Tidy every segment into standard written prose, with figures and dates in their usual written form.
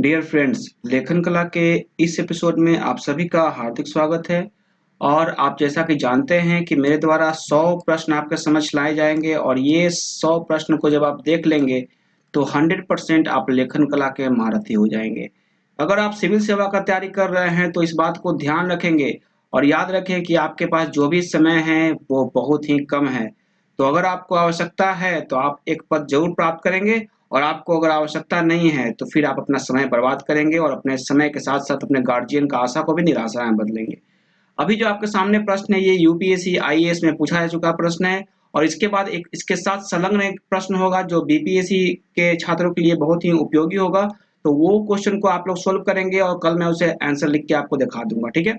Dear friends, लेखन कला के इस एपिसोड में आप सभी का हार्दिक स्वागत है। और आप जैसा कि जानते हैं कि मेरे द्वारा 100 प्रश्न आपके समझ लाए जाएंगे और ये 100 प्रश्न को जब आप देख लेंगे तो 100% आप लेखन कला के महारथी हो जाएंगे। अगर आप सिविल सेवा का तैयारी कर रहे हैं तो इस बात को ध्यान रखेंगे और याद रखें कि आपके पास जो भी समय है वो बहुत ही कम है। तो अगर आपको आवश्यकता है तो आप एक पद जरूर प्राप्त करेंगे, और आपको अगर आवश्यकता नहीं है तो फिर आप अपना समय बर्बाद करेंगे और अपने समय के साथ साथ अपने गार्जियन का आशा को भी निराशा में बदलेंगे। अभी जो आपके सामने प्रश्न है ये यूपीएससी आईएएस में पूछा जा चुका प्रश्न है, और इसके बाद एक इसके साथ संलग्न एक प्रश्न होगा जो बीपीएससी के छात्रों के लिए बहुत ही उपयोगी होगा। तो वो क्वेश्चन को आप लोग सोल्व करेंगे और कल मैं उसे आंसर लिख के आपको दिखा दूंगा, ठीक है।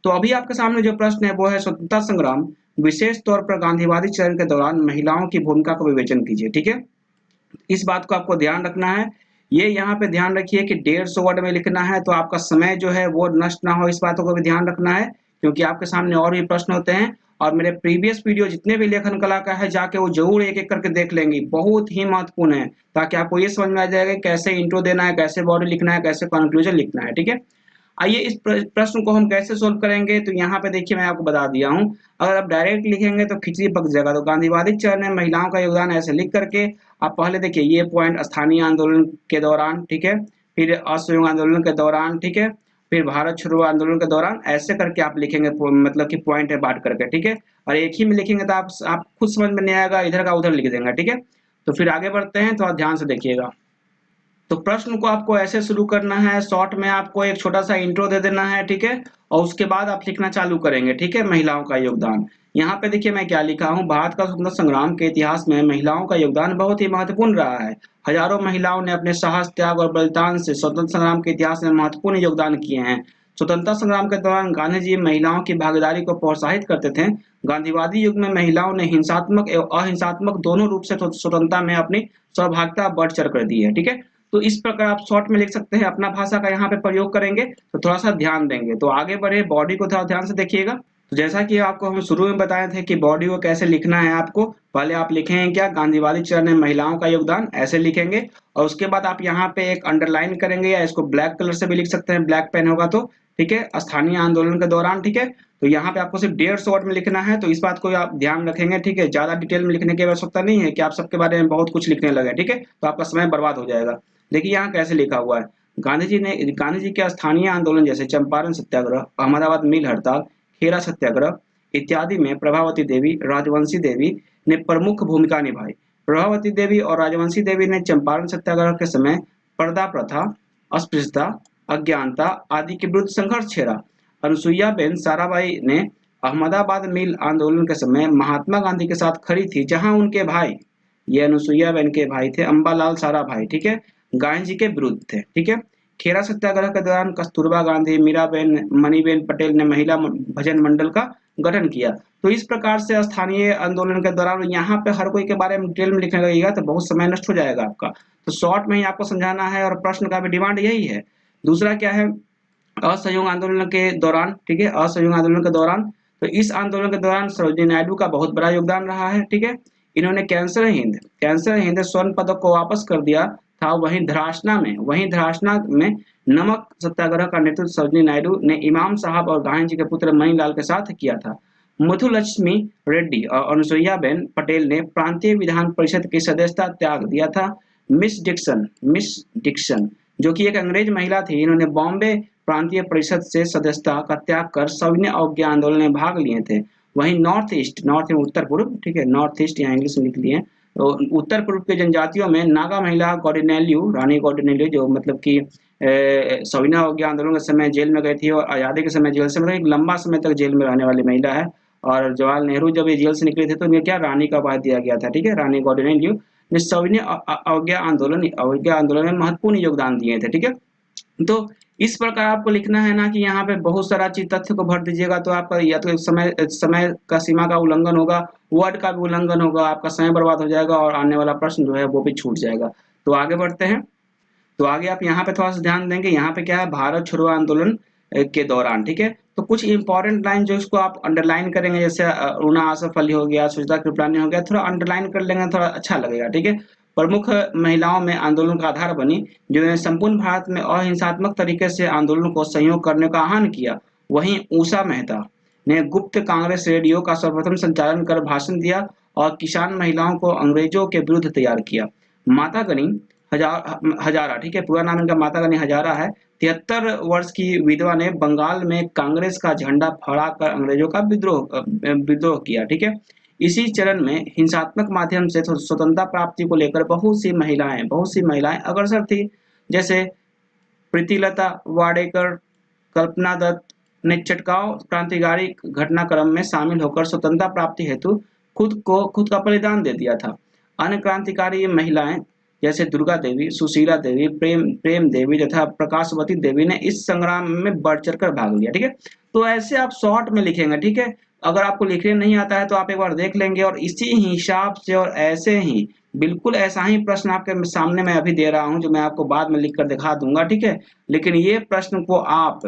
तो अभी आपके सामने जो प्रश्न है वो है स्वतंत्रता संग्राम, विशेष तौर पर गांधीवादी चरण के दौरान महिलाओं की भूमिका का विवेचन कीजिए, ठीक है। इस बात को आपको ध्यान रखना है। ये यहाँ पे ध्यान रखिए कि 150 वर्ड में लिखना है, तो आपका समय जो है वो नष्ट ना हो, इस बातों को भी ध्यान रखना है, क्योंकि आपके सामने और भी प्रश्न होते हैं। और मेरे प्रीवियस वीडियो जितने भी लेखन कला का है जाके वो जरूर एक एक करके देख लेंगे, बहुत ही महत्वपूर्ण है, ताकि आपको ये समझ में आ जाएगा कैसे इंट्रो देना है, कैसे बॉडी लिखना है, कैसे कंक्लूजन लिखना है, ठीक है। आइए इस प्रश्न को हम कैसे सोल्व करेंगे। तो यहाँ पे देखिए मैं आपको बता दिया हूँ। अगर आप डायरेक्ट लिखेंगे तो खिचड़ी पक जाएगा। तो गांधीवादी चरण में महिलाओं का योगदान ऐसे लिख करके आप पहले देखिए ये पॉइंट स्थानीय आंदोलन के दौरान, ठीक है, फिर असहयोग आंदोलन के दौरान, ठीक है, फिर भारत छोड़ो आंदोलन के दौरान, ऐसे करके आप लिखेंगे, मतलब कि पॉइंट है बांट करके, ठीक है। और एक ही में लिखेंगे तो आप खुद समझ में नहीं आएगा, इधर का उधर लिख देंगे, ठीक है। तो फिर आगे बढ़ते हैं, तो आप ध्यान से देखिएगा। तो प्रश्न को आपको ऐसे शुरू करना है, शॉर्ट में आपको एक छोटा सा इंट्रो दे देना है, ठीक है। और उसके बाद आप लिखना चालू करेंगे, ठीक है, महिलाओं का योगदान। यहाँ पे देखिए मैं क्या लिखा हूँ, भारत का स्वतंत्रता संग्राम के इतिहास में महिलाओं का योगदान बहुत ही महत्वपूर्ण रहा है। हजारों महिलाओं ने अपने साहस, त्याग और बलिदान से स्वतंत्रता संग्राम के इतिहास में महत्वपूर्ण योगदान किए हैं। स्वतंत्रता संग्राम के दौरान गांधी जी महिलाओं की भागीदारी को प्रोत्साहित करते थे। गांधीवादी युग में महिलाओं ने हिंसात्मक एवं अहिंसात्मक दोनों रूप से स्वतंत्रता में अपनी सहभागिता बढ़ चढ़ कर दी है, ठीक है। तो इस प्रकार आप शॉर्ट में लिख सकते हैं, अपना भाषा का यहाँ पे प्रयोग करेंगे तो थोड़ा सा ध्यान देंगे। तो आगे बढ़े, बॉडी को थोड़ा ध्यान से देखिएगा। तो जैसा कि आपको हम शुरू में बताए थे कि बॉडी को कैसे लिखना है, आपको पहले आप लिखेंगे क्या, गांधीवादी चरण में महिलाओं का योगदान, ऐसे लिखेंगे। और उसके बाद आप यहाँ पे एक अंडरलाइन करेंगे, या इसको ब्लैक कलर से भी लिख सकते हैं, ब्लैक पेन होगा तो, ठीक है, स्थानीय आंदोलन के दौरान, ठीक है। तो यहाँ पे आपको सिर्फ 150 वर्ड में लिखना है, तो इस बात को आप ध्यान रखेंगे, ठीक है। ज्यादा डिटेल में लिखने की आवश्यकता नहीं है कि आप सबके बारे में बहुत कुछ लिखने लगे, ठीक है, तो आपका समय बर्बाद हो जाएगा। देखिए यहाँ कैसे लिखा हुआ है, गांधी जी के स्थानीय आंदोलन जैसे चंपारण सत्याग्रह, अहमदाबाद मिल हड़ताल, खेरा सत्याग्रह इत्यादि में प्रभावती देवी, राजवंशी देवी ने प्रमुख भूमिका निभाई। प्रभावती देवी और राजवंशी देवी ने चंपारण सत्याग्रह के समय पर्दा प्रथा, अस्पृश्यता, अज्ञानता आदि के विरुद्ध संघर्ष छेड़ा। अनुसुईया बेन साराभाई ने अहमदाबाद मिल आंदोलन के समय महात्मा गांधी के साथ खड़ी थी, जहां उनके भाई, ये अनुसुईया बेन के भाई थे, अंबालाल साराभाई, ठीक है, गांधी जी के विरुद्ध थे, ठीक है। खेरा सत्याग्रह के दौरान कस्तूरबा गांधी, मीराबेन, मणिबेन पटेल ने महिला भजन मंडल का गठन किया। तो इस प्रकार से स्थानीय आंदोलन के दौरान यहाँ पे हर कोई के बारे में डिटेल में लिखने लगेगा तो बहुत समय नष्ट हो जाएगा आपका। तो शॉर्ट में ही आपको समझाना है, और प्रश्न का भी डिमांड यही है। दूसरा क्या है, असहयोग आंदोलन के दौरान, ठीक है, असहयोग आंदोलन के दौरान, तो इस आंदोलन के दौरान सरोजिनी नायडू का बहुत बड़ा योगदान रहा है, ठीक है। इन्होंने कैंसर हिंद स्वर्ण पदक को वापस कर दिया था। वहीं धरासना में नमक सत्याग्रह का नेतृत्व सरोजिनी नायडू ने इमाम साहब और गांधी जी के पुत्र मणिलाल के साथ किया था। मुथुलक्ष्मी रेड्डी और अनुसुईया बेन पटेल ने प्रांतीय विधान परिषद की सदस्यता त्याग दिया था। मिस डिक्सन जो कि एक अंग्रेज महिला थी, इन्होंने बॉम्बे प्रांतीय परिषद से सदस्यता का त्याग कर सविनय अवज्ञा आंदोलन में भाग लिए थे। वहीं नॉर्थ में उत्तर पूर्व, ठीक है, नॉर्थ ईस्ट यहाँ इंग्लिश में लिख लिए। तो उत्तर पूर्व के जनजातियों में नागा महिला गौडिनेल्यू, रानी गौडिनेल्यू, जो मतलब कि सविनय अवज्ञा आंदोलन के समय जेल में गई थी और आजादी के समय जेल से, मतलब एक लंबा समय तक जेल में रहने वाली महिला है। और जवाहरलाल नेहरू जब ये जेल से निकले थे तो इन्हें क्या रानी का उपाधि दिया गया था, ठीक है, रानी गौडिनेल्यू ने सविनय अवज्ञा आंदोलन में महत्वपूर्ण योगदान दिए थे, ठीक है। तो इस प्रकार आपको लिखना है ना कि यहाँ पे बहुत सारा चीज तथ्य को भर दीजिएगा तो आपका या तो समय का सीमा का उल्लंघन होगा, वर्ड का भी उल्लंघन होगा, आपका समय बर्बाद हो जाएगा और आने वाला प्रश्न जो है वो भी छूट जाएगा। तो आगे बढ़ते हैं। तो आगे आप यहाँ पे थोड़ा सा ध्यान देंगे, यहाँ पे क्या है, भारत छोड़ो आंदोलन के दौरान, ठीक है। तो कुछ इंपॉर्टेंट लाइन जो इसको आप अंडरलाइन करेंगे, जैसे अरुणा आसफ अली हो गया, सुचिता कृपलानी हो गया, थोड़ा अंडरलाइन कर लेंगे, थोड़ा अच्छा लगेगा, ठीक है। प्रमुख महिलाओं में आंदोलन का आधार बनी, जिन्होंने संपूर्ण भारत में अहिंसात्मक तरीके से आंदोलन को सहयोग करने का आह्वान किया। वहीं उषा मेहता ने गुप्त कांग्रेस रेडियो का सर्वप्रथम संचालन कर भाषण दिया और किसान महिलाओं को अंग्रेजों के विरुद्ध तैयार किया। माता गनी हजारा, ठीक है, पूरा नाम इनका माता गनी हजारा है। 73 वर्ष की विधवा ने बंगाल में कांग्रेस का झंडा फहराकर अंग्रेजों का विद्रोह किया, ठीक है। इसी चरण में हिंसात्मक माध्यम से स्वतंत्रता प्राप्ति को लेकर बहुत सी महिलाएं अग्रसर थी। जैसे प्रीतिलता वाडेकर, कल्पना दत्त ने चटकाव क्रांतिकारी घटनाक्रम में शामिल होकर स्वतंत्रता प्राप्ति हेतु खुद का बलिदान दे दिया था। अन्य क्रांतिकारी महिलाएं जैसे दुर्गा देवी, सुशीला देवी, प्रेम देवी तथा प्रकाशवती देवी ने इस संग्राम में बढ़ चढ़कर भाग लिया, ठीक है। तो ऐसे आप शॉर्ट में लिखेंगे, ठीक है। अगर आपको लिखने नहीं आता है तो आप एक बार देख लेंगे और इसी हिसाब से और ऐसे ही बिल्कुल ऐसा ही प्रश्न आपके सामने मैं अभी दे रहा हूं, जो मैं आपको बाद में लिख कर दिखा दूंगा, ठीक है। लेकिन ये प्रश्न को आप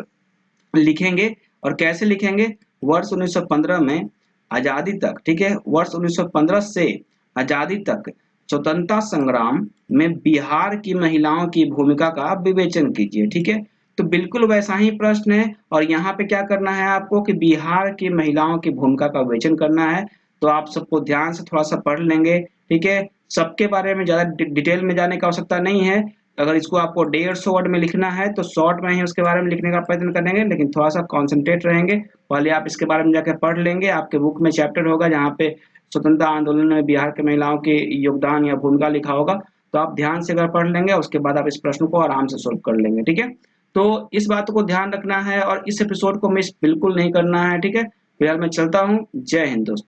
लिखेंगे और कैसे लिखेंगे? वर्ष 1915 में आजादी तक, ठीक है, वर्ष 1915 से आजादी तक स्वतंत्रता संग्राम में बिहार की महिलाओं की भूमिका का विवेचन कीजिए, ठीक है। तो बिल्कुल वैसा ही प्रश्न है और यहाँ पे क्या करना है आपको कि बिहार की महिलाओं की भूमिका का विवेचन करना है। तो आप सबको ध्यान से थोड़ा सा पढ़ लेंगे, ठीक है। सबके बारे में ज्यादा डिटेल में जाने की आवश्यकता नहीं है। अगर इसको आपको 150 वर्ड में लिखना है तो शॉर्ट में ही उसके बारे में लिखने का प्रयत्न करेंगे, लेकिन थोड़ा सा कॉन्सेंट्रेट रहेंगे। पहले आप इसके बारे में जाकर पढ़ लेंगे, आपके बुक में चैप्टर होगा जहाँ पे स्वतंत्रता आंदोलन में बिहार के महिलाओं के योगदान या भूमिका लिखा होगा। तो आप ध्यान से अगर पढ़ लेंगे उसके बाद आप इस प्रश्न को आराम से सोल्व कर लेंगे, ठीक है। तो इस बात को ध्यान रखना है और इस एपिसोड को मिस बिल्कुल नहीं करना है, ठीक है। फिलहाल मैं चलता हूँ। जय हिंद दोस्तों।